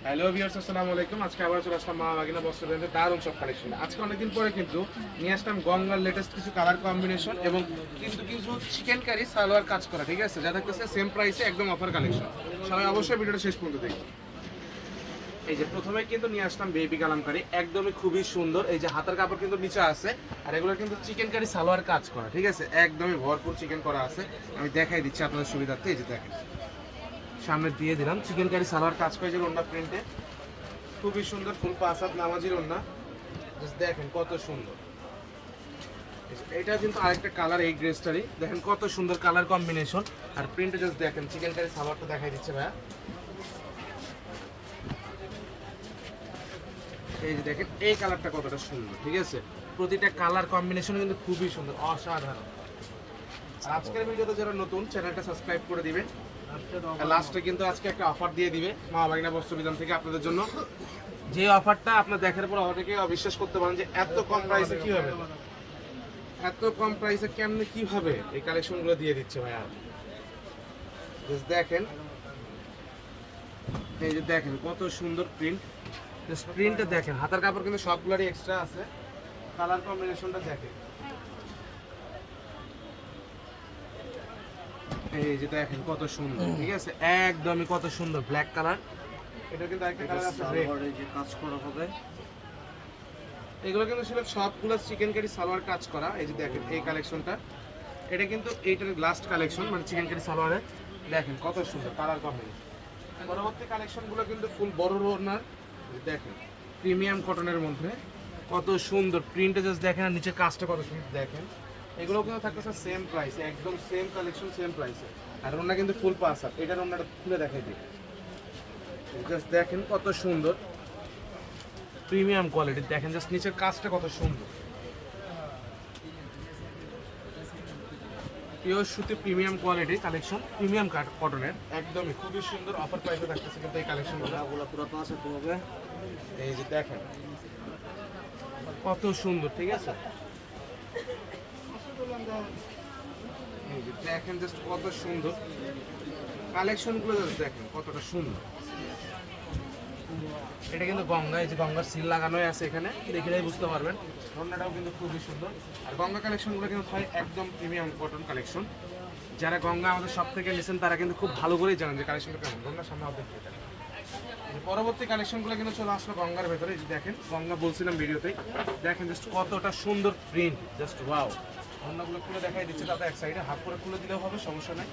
Hello viewers, আসসালামু আলাইকুম। আজকে আবার চলে আসলাম মা বাগিনা বস্ত্র ব্র্যান্ডের দারুণ সব কালেকশন। আজকে অনেকদিন পরে কিন্তু নিয়ে আসলাম গঙ্গার লেটেস্ট কিছু কালার কম্বিনেশন এবং কিন্তু কিছু চিকেন কারি সালোয়ার কাজ করা, ঠিক আছে, যা থাকতেছে সেম প্রাইসে একদম অফার কালেকশন। সবাই অবশ্যই ভিডিওটা শেষ পর্যন্ত দেখুন। এই যে প্রথমে কিন্তু নিয়ে আসলাম বেবি কালামকারি, একদমই খুবই সুন্দর। এই যে হাতের কাপড় কিন্তু নিচে আছে, আর এগুলো কিন্তু চিকেন কারি সালোয়ার কাজ করা, ঠিক আছে, একদমই ভরপুর চিকেন করা আছে। আমি দেখাই দিচ্ছি আপনাদের সুবিধার্থে। এই যে দেখেন, সামনে দিয়ে দিলাম চিকেন কারি সালোয়ার কাজ করে যে ওন্না প্রিন্টে, খুবই সুন্দর ফুল পাঁচাত নামাজির ওন্না। জাস্ট দেখেন কত সুন্দর। এটা কিন্তু আরেকটা কালার, এই ড্রেসটারই দেখেন কত সুন্দর কালার কম্বিনেশন। আর প্রিন্টে জাস্ট দেখেন চিকেন কারি সালোয়ারটা দেখাই দিচ্ছে ভাইয়া। এই যে দেখেন এই কালারটা কতটা সুন্দর, ঠিক আছে, প্রতিটা কালার কম্বিনেশন কিন্তু খুবই সুন্দর, অসাধারণ। আর আজকের ভিডিওতে যারা নতুন, চ্যানেলটা সাবস্ক্রাইব করে দিবেন। লাস্টে কিন্তু আজকে একটা অফার দিয়ে দিবে মা বাগিনা বস্ত্র বিধান থেকে আপনাদের জন্য, যে অফারটা আপনার দেখার পর অনেকে অবিশ্বাস করতে পারেন যে এত কম প্রাইসে কিভাবে, এত কম প্রাইসে কেমনে কিভাবে এই কালেকশনগুলো দিয়ে দিচ্ছে ভাইয়া। জাস্ট দেখেন, এই যে দেখেন কত সুন্দর প্রিন্ট। প্রিন্টটা দেখেন, হাতার কাপড় কিন্তু সবগুলোরই এক্সট্রা আছে। কালার কম্বিনেশনটা দেখেন, এই যে দেখেন কত সুন্দর, ঠিক আছে, একদমই কত সুন্দর ব্ল্যাক কালার। এটা কিন্তু আরেকটা কালার আছে রেড, এই যে কাজ করা হবে। এগুলো কিন্তু ছিল সবগুলো চিকেন কারি সালোয়ার কাজ করা। এই যে দেখেন এই কালেকশনটা, এটা কিন্তু এইটার লাস্ট কালেকশন, মানে চিকেন কারি সালোয়ারের। দেখেন কত সুন্দর কালার কম্বিনেশন। পরবর্তী কালেকশনগুলো কিন্তু ফুল বড় ওড়নার, দেখেন প্রিমিয়াম কটনের মধ্যে কত সুন্দর প্রিন্টে জাস্ট দেখেন, আর নিচের কাজটা কত সুন্দর দেখেন। এগুলো কিন্তু থাকতেছে সেম প্রাইসে, একদম সেম কালেকশন সেম প্রাইসে। আর ওড়না কিন্তু ফুল পাস আপ, এটার ওড়নাটা খুলে দেখাই দিই। জাস্ট দেখেন কত সুন্দর প্রিমিয়াম কোয়ালিটি, দেখেন জাস্ট নিচের কাজটা কত সুন্দর। পিওর সুতি প্রিমিয়াম কোয়ালিটি কালেকশন, প্রিমিয়াম কটনের, একদমই খুবই সুন্দর অফার প্রাইসে থাকতেছে কিন্তু এই কালেকশনগুলো পুরো পাঁচ হবে। এই যে দেখেন কত সুন্দর, ঠিক আছে, এই যে দেখেন জাস্ট কত সুন্দর কালেকশনগুলো, জাস্ট দেখেন কতটা সুন্দর। এটা কিন্তু গঙ্গা, এই যে গঙ্গার সিল লাগানোই আছে এখানে, দেখলেই বুঝতে পারবেন। ওড়নাটাও কিন্তু খুবই সুন্দর। আর গঙ্গা কালেকশনগুলো কিন্তু হয় একদম প্রিমিয়াম কটন কালেকশন। যারা গঙ্গা আমাদের সব থেকে নিয়েছেন তারা কিন্তু খুব ভালো করেই জানেন যে কালেকশনটা কেমন। গঙ্গার সামনে অর্ধেক এটা। পরবর্তী কালেকশনগুলো কিন্তু চলে আসলো গঙ্গার ভেতরে। এই যে দেখেন গঙ্গা বলছিলাম ভিডিওতেই, দেখেন জাস্ট কতটা সুন্দর প্রিন্ট, জাস্ট ওয়াও। ওড়নাগুলো খুলে দেখাই দিচ্ছে, তাতে এক সাইডে হাফ করে খুলে দিলেও হবে, সমস্যা নেই।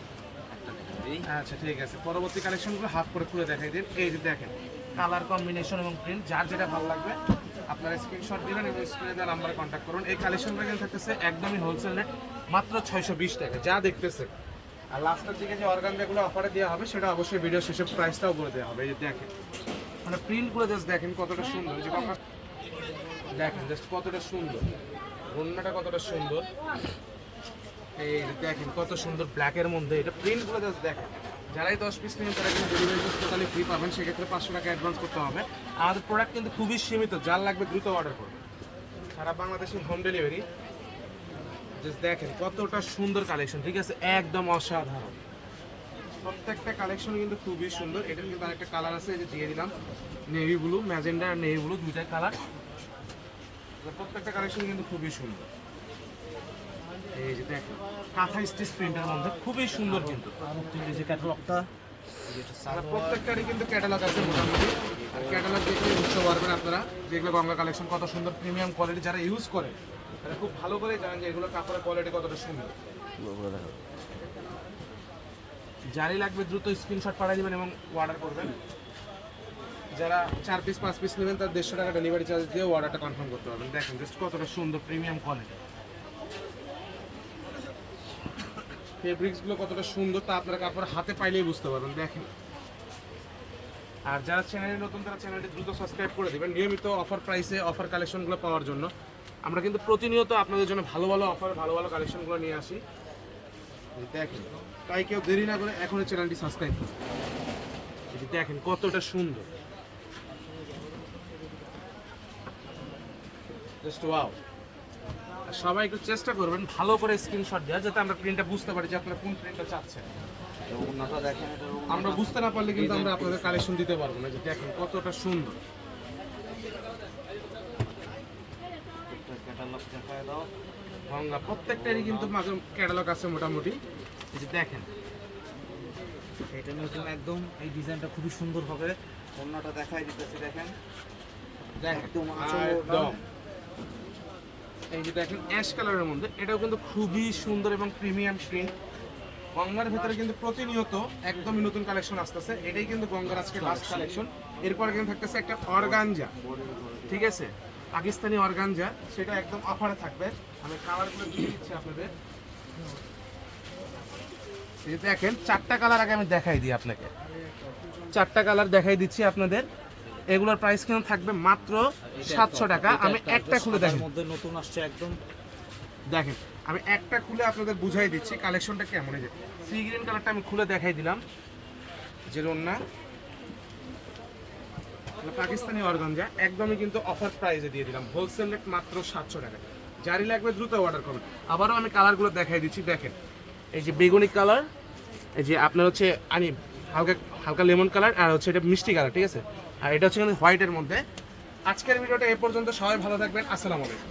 আচ্ছা ঠিক আছে, পরবর্তী কালেকশনগুলো হাফ করে খুলে দেখাই দিন। এই যে দেখেন কালার কম্বিনেশন এবং প্রিন্ট, যার যেটা ভালো লাগবে আপনারা স্ক্রিনশট দিবেন এবং স্ক্রিনে দেওয়া নাম্বারে কন্ট্যাক্ট করুন। এই কালেকশনটা কিন্তু থাকতেছে একদমই হোলসেল রেট, মাত্র 620 টাকা যা দেখতেছে। আর লাস্টের দিকে যে অর্গানজাগুলো অফারে দেওয়া হবে সেটা অবশ্যই ভিডিও শেষে প্রাইসটাও বলে দেওয়া হবে। এই যে দেখেন মানে প্রিন্টগুলো জাস্ট দেখেন কতটা সুন্দর, যে আপনার দেখেন জাস্ট কতটা সুন্দর, ওড়নাটা কতটা সুন্দর। এই যে দেখেন কত সুন্দর ব্ল্যাকের মধ্যে, এটা প্রিন্টগুলো জাস্ট দেখেন। যারাই 10 পিস নেবেন তারা কিন্তু ডেলিভারি চার্জ টোটালি ফ্রি পাবেন, সেক্ষেত্রে 500 টাকা অ্যাডভান্স করতে হবে। আমাদের প্রোডাক্ট কিন্তু খুবই সীমিত, যার লাগবে দ্রুত অর্ডার করবে, সারা বাংলাদেশে হোম ডেলিভারি। জাস্ট দেখেন কতটা সুন্দর কালেকশন, ঠিক আছে, একদম অসাধারণ। প্রত্যেকটা কালেকশন কিন্তু খুবই সুন্দর। এটার কিন্তু আরেকটা কালার আছে, এই যে দিয়ে দিলাম নেভি ব্লু, ম্যাজেন্ডা আর নেভি ব্লু, দুইটা কালার। প্রত্যেকটা কালেকশন কিন্তু খুবই সুন্দর। এই যে দেখেন কাঁথা স্টিচ প্রিন্টের মধ্যে খুবই সুন্দর, কিন্তু এই যে ক্যাটালগটা, প্রত্যেকটারই কিন্তু ক্যাটালগ আছে মোটামুটি। আর ক্যাটালগ দেখলে বুঝতে পারবেন আপনারা যেগুলো গঙ্গা কালেকশন কত সুন্দর প্রিমিয়াম কোয়ালিটি। যারা ইউজ করে তারা খুব ভালো করে জানেন যে এগুলো কাপড়ের কোয়ালিটি কতটা সুন্দর। যারই লাগবে দ্রুত স্ক্রিনশট পাঠিয়ে দেবেন এবং অর্ডার করবেন। যারা 4 পিস 5 পিস নেবেন তার 150 টাকা ডেলিভারি চার্জ দিয়ে অর্ডারটা কনফার্ম করতে পারবেন। দেখেন জাস্ট কতটা সুন্দর প্রিমিয়াম কোয়ালিটি, ফেব্রিক্সগুলো কতটা সুন্দর তা আপনারা কাপড় হাতে পাইলেই বুঝতে পারবেন। দেখেন, আর যারা চ্যানেলে নতুন তারা চ্যানেলটি দ্রুত সাবস্ক্রাইব করে দেবেন নিয়মিত অফার প্রাইসে অফার কালেকশনগুলো পাওয়ার জন্য। আমরা কিন্তু প্রতিনিয়ত আপনাদের জন্য ভালো ভালো অফার ভালো ভালো কালেকশনগুলো নিয়ে আসি। দেখেন, তাই কেউ দেরি না করে এখনই চ্যানেলটি সাবস্ক্রাইব করুন। দেখেন কতটা সুন্দর, জাস্ট ওয়াও। সবাই একটু চেষ্টা করবেন ভালো করে স্ক্রিনশট দেওয়ার, যাতে আমরা প্রিন্টটা বুঝতে পারি যে আপনারা কোন প্রিন্টটা চাচ্ছেন। ওড়নাটা দেখেন, এটা আমরা বুঝতে না পারলে কিন্তু আমরা আপনাদের কালেকশন দিতে পারবো না। যে দেখেন কতটা সুন্দর। ক্যাটালগ দেখায় দাও। গঙ্গা প্রত্যেকটারই কিন্তু ক্যাটালগ আছে মোটামুটি। এই যে দেখেন এটা নতুন একদম, এই ডিজাইনটা খুবই সুন্দর হবে। ওড়নাটা দেখাই দিতেছি, দেখেন একদম একদম। এই যে দেখেন অ্যাশ কালারের মধ্যে, এটাও কিন্তু খুবই সুন্দর এবং প্রিমিয়াম প্রিন্ট। গঙ্গার ভেতরে কিন্তু প্রতিনিয়ত একদমই নতুন কালেকশন আসতেছে। এটাই কিন্তু গঙ্গার আজকে লাস্ট কালেকশন। এরপরে কিন্তু থাকতেছে একটা অর্গানজা, ঠিক আছে, পাকিস্তানি অর্গানজা, সেটা একদম অফারে থাকবে। আমি কালারগুলো দিয়ে দিচ্ছি আপনাদের। এই যে দেখেন 4টা কালার আগে আমি দেখাই দিই আপনাকে। 4টা কালার দেখাই দিচ্ছি আপনাদের। এগুলোর প্রাইস কিন্তু থাকবে মাত্র 700 টাকা। আমি একটা খুলে দেখেন, মধ্যে নতুন আসছে একদম। দেখেন আমি একটা খুলে আপনাদের বুঝাই দিচ্ছি কালেকশনটা কেমন। এই যে সি গ্রিন কালারটা আমি খুলে দেখাই দিলাম, যে রন্না পাকিস্তানি অর্গানজা একদমই কিন্তু অফার প্রাইসে দিয়ে দিলাম, হোলসেল রেট মাত্র 700 টাকা। যারই লাগবে দ্রুত অর্ডার করুন। আবারও আমি কালারগুলো দেখাই দিচ্ছি, দেখেন এই যে বেগুনি কালার, এই যে আপনার হচ্ছে আনি হালকা হালকা লেমন কালার, আর হচ্ছে এটা মিষ্টি কালার, ঠিক আছে, আর এটা হচ্ছে কিন্তু হোয়াইটের মধ্যে। আজকের ভিডিওটা এ পর্যন্ত, সবাই ভালো থাকবেন, আসসালামু আলাইকুম।